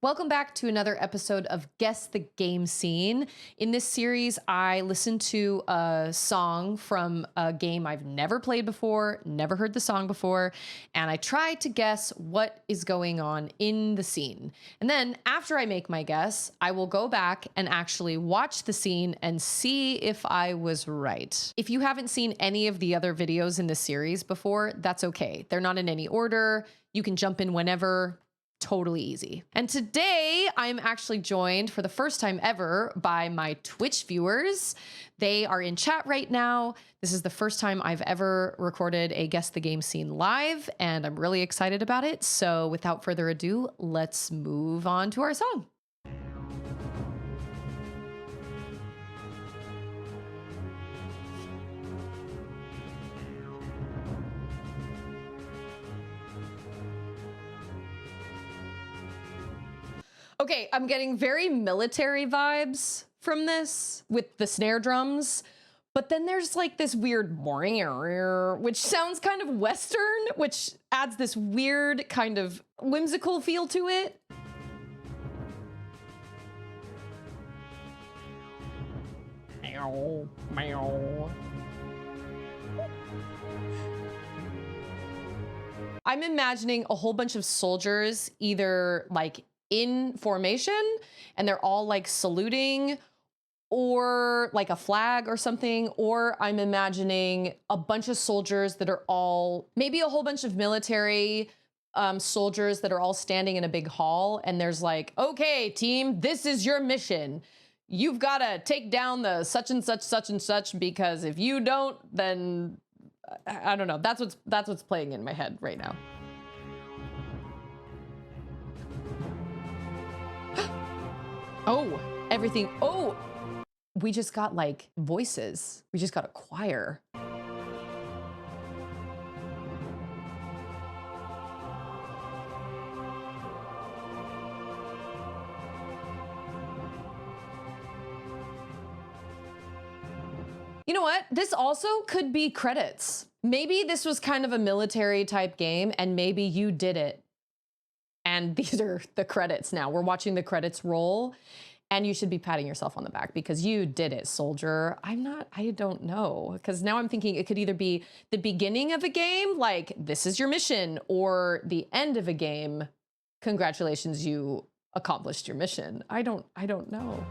Welcome back to another episode of Guess the Game Scene. In this series, I listen to a song from a game I've never played before, never heard the song before, and I try to guess what is going on in the scene. And then after I make my guess, I will go back and actually watch the scene and see if I was right. If you haven't seen any of the other videos in this series before, that's okay. They're not in any order. You can jump in whenever. Totally easy. And today I'm actually joined for the first time ever by my Twitch viewers. They are in chat right now. This is the first time I've ever recorded a Guess the Game Scene live, and I'm really excited about it. So without further ado, let's move on to our song. Okay, I'm getting very military vibes from this with the snare drums, but then there's like this weird which sounds kind of Western, which adds this weird kind of whimsical feel to it. Meow, meow. I'm imagining a whole bunch of soldiers either like in formation and they're all like saluting, or like a flag or something, or I'm imagining a bunch of soldiers that are all, maybe a whole bunch of military soldiers that are all standing in a big hall, and there's like, okay team, this is your mission. You've got to take down the such and such, because if you don't, then I don't know. That's what's playing in my head right now. Oh, everything. Oh, we just got like voices. We just got a choir. You know what? This also could be credits. Maybe this was kind of a military type game and maybe you did it. And these are the credits now. We're watching the credits roll, and you should be patting yourself on the back because you did it, soldier. I don't know, because now I'm thinking it could either be the beginning of a game, like this is your mission, or the end of a game, congratulations, you accomplished your mission. I don't know.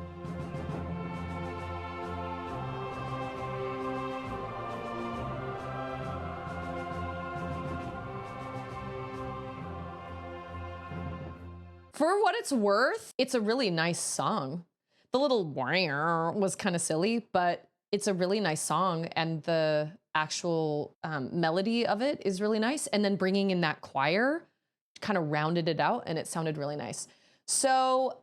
For what it's worth, it's a really nice song. The little was kind of silly, but it's a really nice song, and the actual melody of it is really nice. And then bringing in that choir kind of rounded it out, and it sounded really nice. So,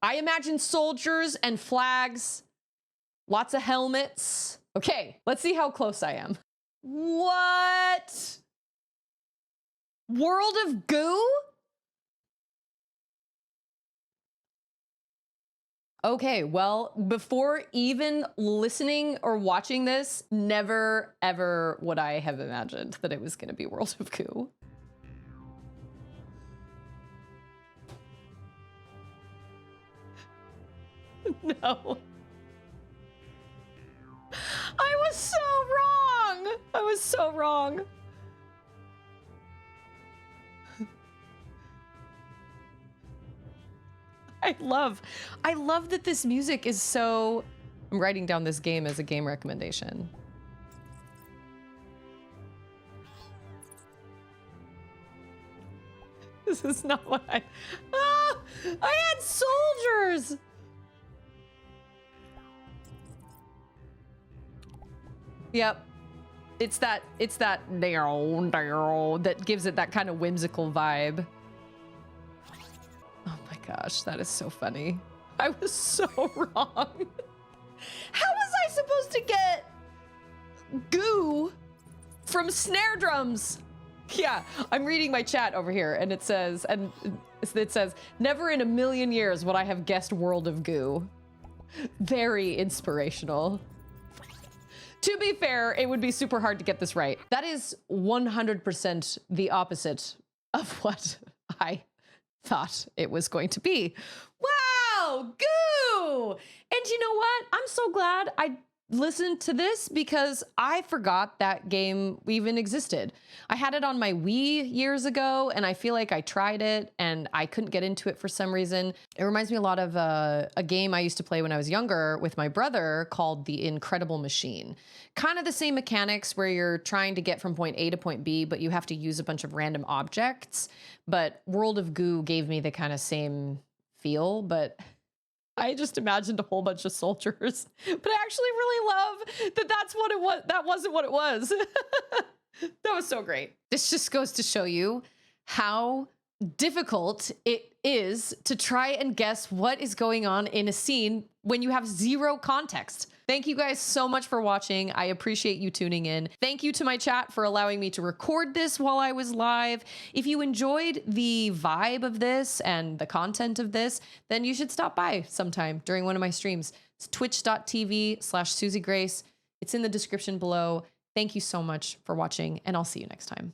I imagine soldiers and flags, lots of helmets. Okay, let's see how close I am. What? World of Goo? Okay, well, before even listening or watching this, never ever would I have imagined that it was going to be World of Goo. No. I was so wrong. I was so wrong. I love that this music is so... I'm writing down this game as a game recommendation. This is not what I... Ah! I had soldiers! Yep. It's that that gives it that kind of whimsical vibe. Oh my gosh, that is so funny. I was so wrong. How was I supposed to get goo from snare drums? Yeah, I'm reading my chat over here, and it says, never in a million years would I have guessed World of Goo. Very inspirational. To be fair, it would be super hard to get this right. That is 100% the opposite of what I thought it was going to be. Wow, Goo! And you know what? I'm so glad I listened to this because I forgot that game even existed. I had it on my Wii years ago, and I feel like I tried it and I couldn't get into it for some reason. It reminds me a lot of a game I used to play when I was younger with my brother called The Incredible Machine. Kind of the same mechanics where you're trying to get from point A to point B, but you have to use a bunch of random objects. But World of Goo gave me the kind of same feel, but I just imagined a whole bunch of soldiers, but I actually really love that that's what it was. That wasn't what it was. That was so great. This just goes to show you how difficult it is to try and guess what is going on in a scene when you have zero context. Thank you guys so much for watching. I appreciate you tuning in. Thank you to my chat for allowing me to record this while I was live. If you enjoyed the vibe of this and the content of this, then you should stop by sometime during one of my streams. It's twitch.tv/SusieGrace. It's in the description below. Thank you so much for watching, and I'll see you next time.